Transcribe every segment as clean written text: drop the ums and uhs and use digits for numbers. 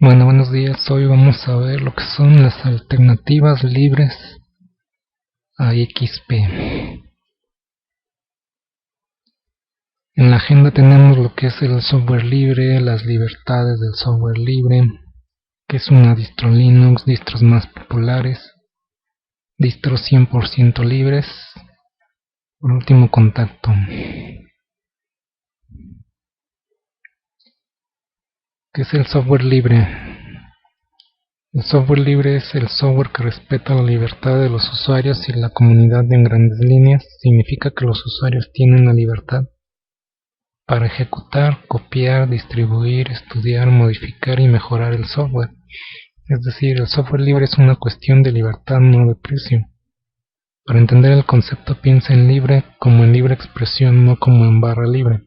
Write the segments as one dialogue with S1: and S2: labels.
S1: Bueno, buenos días. Hoy vamos a ver lo que son las alternativas libres a XP. En la agenda tenemos lo que es el software libre, las libertades del software libre, que es una distro Linux, distros más populares, distros 100% libres. Por último, contacto. ¿Qué es el software libre? El software libre es el software que respeta la libertad de los usuarios y la comunidad en grandes líneas. Significa que los usuarios tienen la libertad para ejecutar, copiar, distribuir, estudiar, modificar y mejorar el software. Es decir, el software libre es una cuestión de libertad, no de precio. Para entender el concepto, piensa en libre como en libre expresión, no como en barra libre.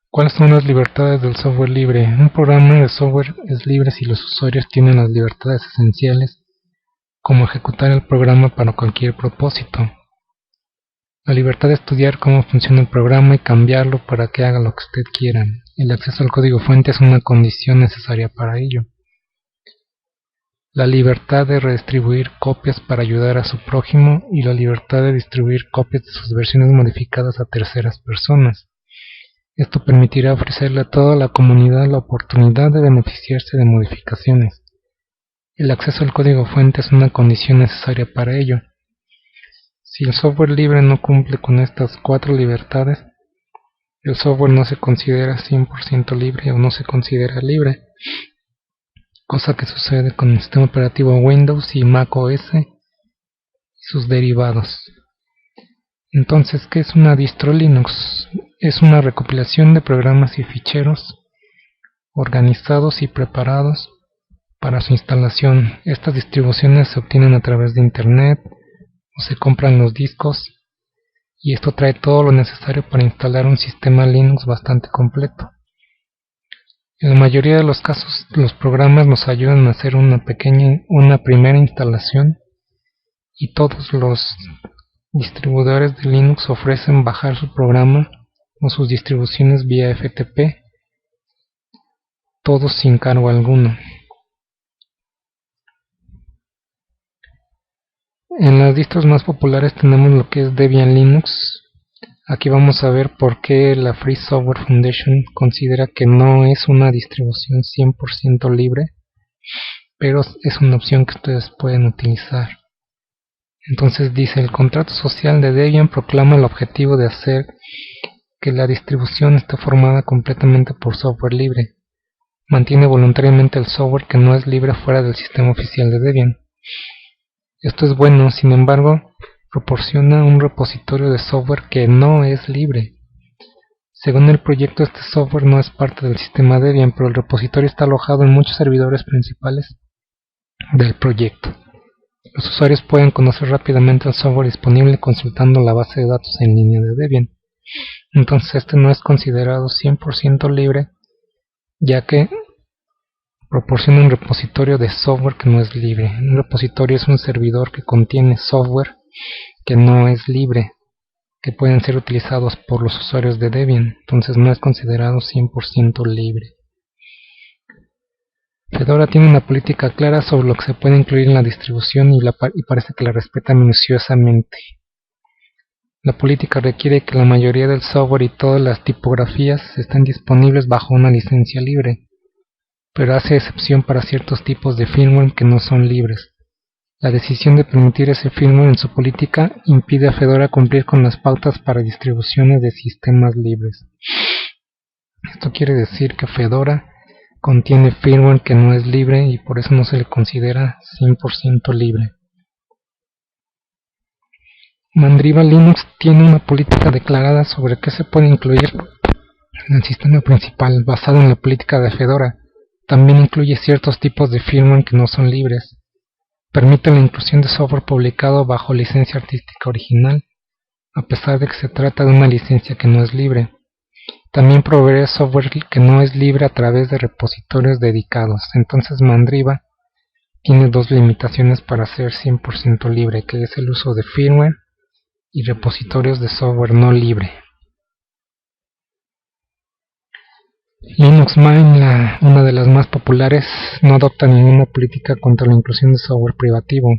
S1: ¿Cuáles son las libertades del software libre? Un programa de software es libre si los usuarios tienen las libertades esenciales, como ejecutar el programa para cualquier propósito. La libertad de estudiar cómo funciona el programa y cambiarlo para que haga lo que usted quiera. El acceso al código fuente es una condición necesaria para ello. La libertad de redistribuir copias para ayudar a su prójimo y la libertad de distribuir copias de sus versiones modificadas a terceras personas. Esto permitirá ofrecerle a toda la comunidad la oportunidad de beneficiarse de modificaciones. El acceso al código fuente es una condición necesaria para ello. Si el software libre no cumple con estas 4 libertades, el software no se considera 100% libre o no se considera libre, cosa que sucede con el sistema operativo Windows y Mac OS y sus derivados. Entonces, ¿qué es una distro Linux? Es una recopilación de programas y ficheros organizados y preparados para su instalación. Estas distribuciones se obtienen a través de Internet o se compran los discos, y esto trae todo lo necesario para instalar un sistema Linux bastante completo. En la mayoría de los casos, los programas nos ayudan a hacer una primera instalación, y todos los distribuidores de Linux ofrecen bajar su programa o sus distribuciones vía FTP, todos sin cargo alguno. En las distros más populares tenemos lo que es Debian Linux. Aquí vamos a ver por qué la Free Software Foundation considera que no es una distribución 100% libre, pero es una opción que ustedes pueden utilizar. Entonces dice: el contrato social de Debian proclama el objetivo de hacer que la distribución esté formada completamente por software libre. Mantiene voluntariamente el software que no es libre fuera del sistema oficial de Debian. Esto es bueno, sin embargo, proporciona un repositorio de software que no es libre. Según el proyecto, este software no es parte del sistema Debian, pero el repositorio está alojado en muchos servidores principales del proyecto. Los usuarios pueden conocer rápidamente el software disponible consultando la base de datos en línea de Debian. Entonces este no es considerado 100% libre, ya que proporciona un repositorio de software que no es libre. Un repositorio es un servidor que contiene software que no es libre, que pueden ser utilizados por los usuarios de Debian. Entonces no es considerado 100% libre. Fedora tiene una política clara sobre lo que se puede incluir en la distribución y parece que la respeta minuciosamente. La política requiere que la mayoría del software y todas las tipografías estén disponibles bajo una licencia libre, pero hace excepción para ciertos tipos de firmware que no son libres. La decisión de permitir ese firmware en su política impide a Fedora cumplir con las pautas para distribuciones de sistemas libres. Esto quiere decir que Fedora contiene firmware que no es libre y por eso no se le considera 100% libre. Mandriva Linux tiene una política declarada sobre qué se puede incluir en el sistema principal, basado en la política de Fedora. También incluye ciertos tipos de firmware que no son libres. Permite la inclusión de software publicado bajo licencia artística original, a pesar de que se trata de una licencia que no es libre. También provee software que no es libre a través de repositorios dedicados. Entonces Mandriva tiene dos limitaciones para ser 100% libre, que es el uso de firmware y repositorios de software no libre. Linux Mint, una de las más populares, no adopta ninguna política contra la inclusión de software privativo.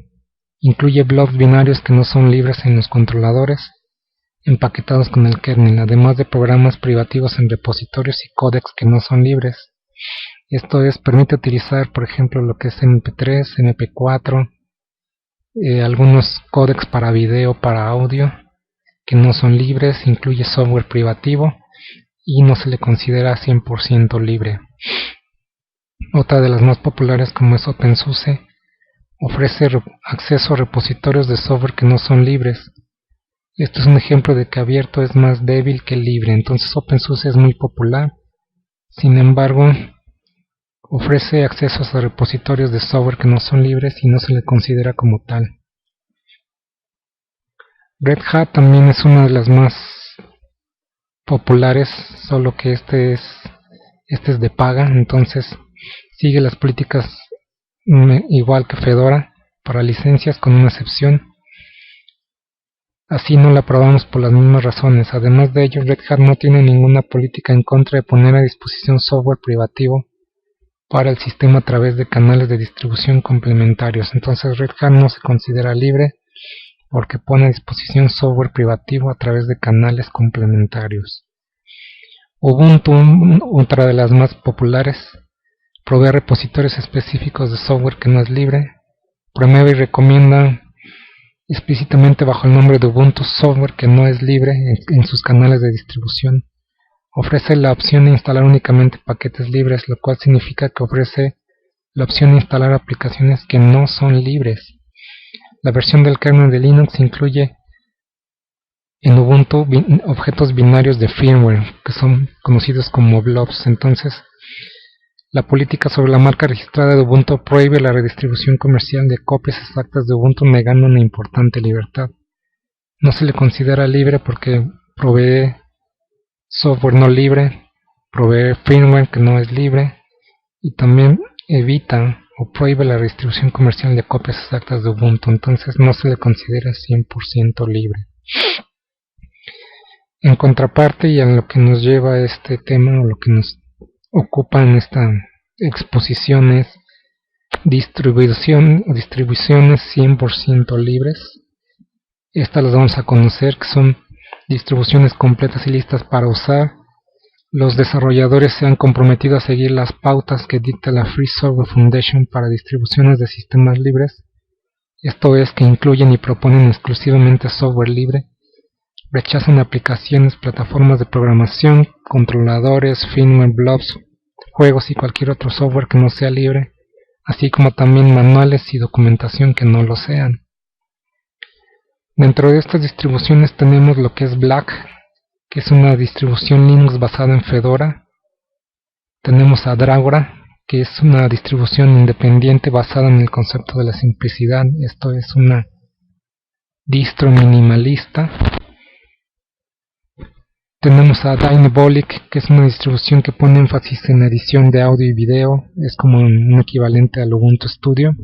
S1: Incluye blobs binarios que no son libres en los controladores, empaquetados con el kernel, además de programas privativos en repositorios y códecs que no son libres. Esto es, permite utilizar, por ejemplo, lo que es MP3, MP4, algunos códecs para video, para audio, que no son libres, incluye software privativo y no se le considera 100% libre. Otra de las más populares, como es OpenSUSE, ofrece acceso a repositorios de software que no son libres. Esto es un ejemplo de que abierto es más débil que libre, entonces OpenSUSE es muy popular. Sin embargo, ofrece accesos a repositorios de software que no son libres y no se le considera como tal. Red Hat también es una de las más populares, solo que este es de paga, entonces sigue las políticas igual que Fedora para licencias, con una excepción. Así no la aprobamos por las mismas razones. Además de ello, Red Hat no tiene ninguna política en contra de poner a disposición software privativo para el sistema a través de canales de distribución complementarios. Entonces Red Hat no se considera libre porque pone a disposición software privativo a través de canales complementarios. Ubuntu, otra de las más populares, provee repositorios específicos de software que no es libre. Promueve y recomienda explícitamente bajo el nombre de Ubuntu software que no es libre en sus canales de distribución. Ofrece la opción de instalar únicamente paquetes libres, lo cual significa que ofrece la opción de instalar aplicaciones que no son libres. La versión del kernel de Linux incluye en Ubuntu objetos binarios de firmware, que son conocidos como blobs. Entonces, la política sobre la marca registrada de Ubuntu prohíbe la redistribución comercial de copias exactas de Ubuntu, negando una importante libertad. No se le considera libre porque provee software no libre, provee firmware que no es libre, y también evita o prohíbe la redistribución comercial de copias exactas de Ubuntu. Entonces no se le considera 100% libre. En contraparte, y a lo que nos lleva este tema, o lo que nos ocupa en esta exposición, es distribuciones 100% libres. Estas las vamos a conocer, que son distribuciones completas y listas para usar. Los desarrolladores se han comprometido a seguir las pautas que dicta la Free Software Foundation para distribuciones de sistemas libres. Esto es, que incluyen y proponen exclusivamente software libre, rechazan aplicaciones, plataformas de programación, controladores, firmware, blobs, juegos y cualquier otro software que no sea libre, así como también manuales y documentación que no lo sean. Dentro de estas distribuciones tenemos lo que es Black, que es una distribución Linux basada en Fedora. Tenemos a Dragora, que es una distribución independiente basada en el concepto de la simplicidad. Esto es una distro minimalista. Tenemos a Dynebolic, que es una distribución que pone énfasis en la edición de audio y video, es como un equivalente al Ubuntu Studio.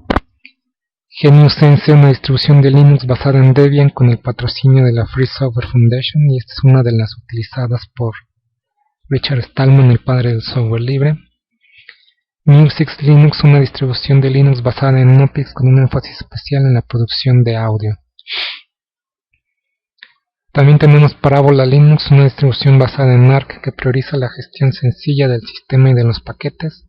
S1: GNU-Sense, una distribución de Linux basada en Debian con el patrocinio de la Free Software Foundation, y esta es una de las utilizadas por Richard Stallman, el padre del software libre. Music Linux, una distribución de Linux basada en Knoppix con un énfasis especial en la producción de audio. También tenemos Parabola Linux, una distribución basada en Arch que prioriza la gestión sencilla del sistema y de los paquetes.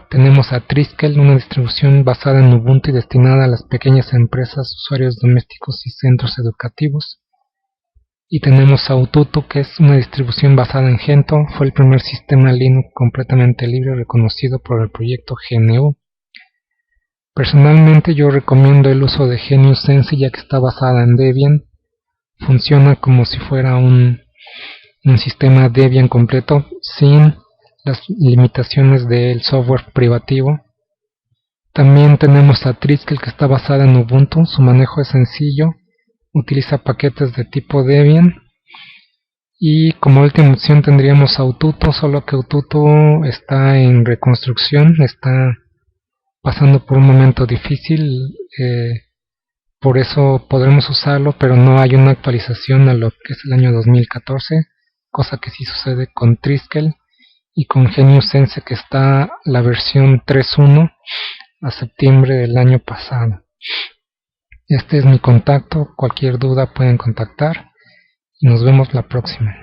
S1: Tenemos a Triskel, una distribución basada en Ubuntu y destinada a las pequeñas empresas, usuarios domésticos y centros educativos. Y tenemos a Ututu, que es una distribución basada en Gentoo, fue el primer sistema Linux completamente libre reconocido por el proyecto GNU. Personalmente yo recomiendo el uso de GNU-Sense, ya que está basada en Debian. Funciona como si fuera un sistema Debian completo, sin las limitaciones del software privativo. También tenemos a Triskel, que está basada en Ubuntu. Su manejo es sencillo, utiliza paquetes de tipo Debian. Y como última opción tendríamos a Ututu, solo que Ututu está en reconstrucción, está pasando por un momento difícil. Por eso podremos usarlo, pero no hay una actualización a lo que es el año 2014, cosa que sí sucede con Triskel. y con Genius Sense, que está la versión 3.1 a septiembre del año pasado. Este es mi contacto, cualquier duda pueden contactar y nos vemos la próxima.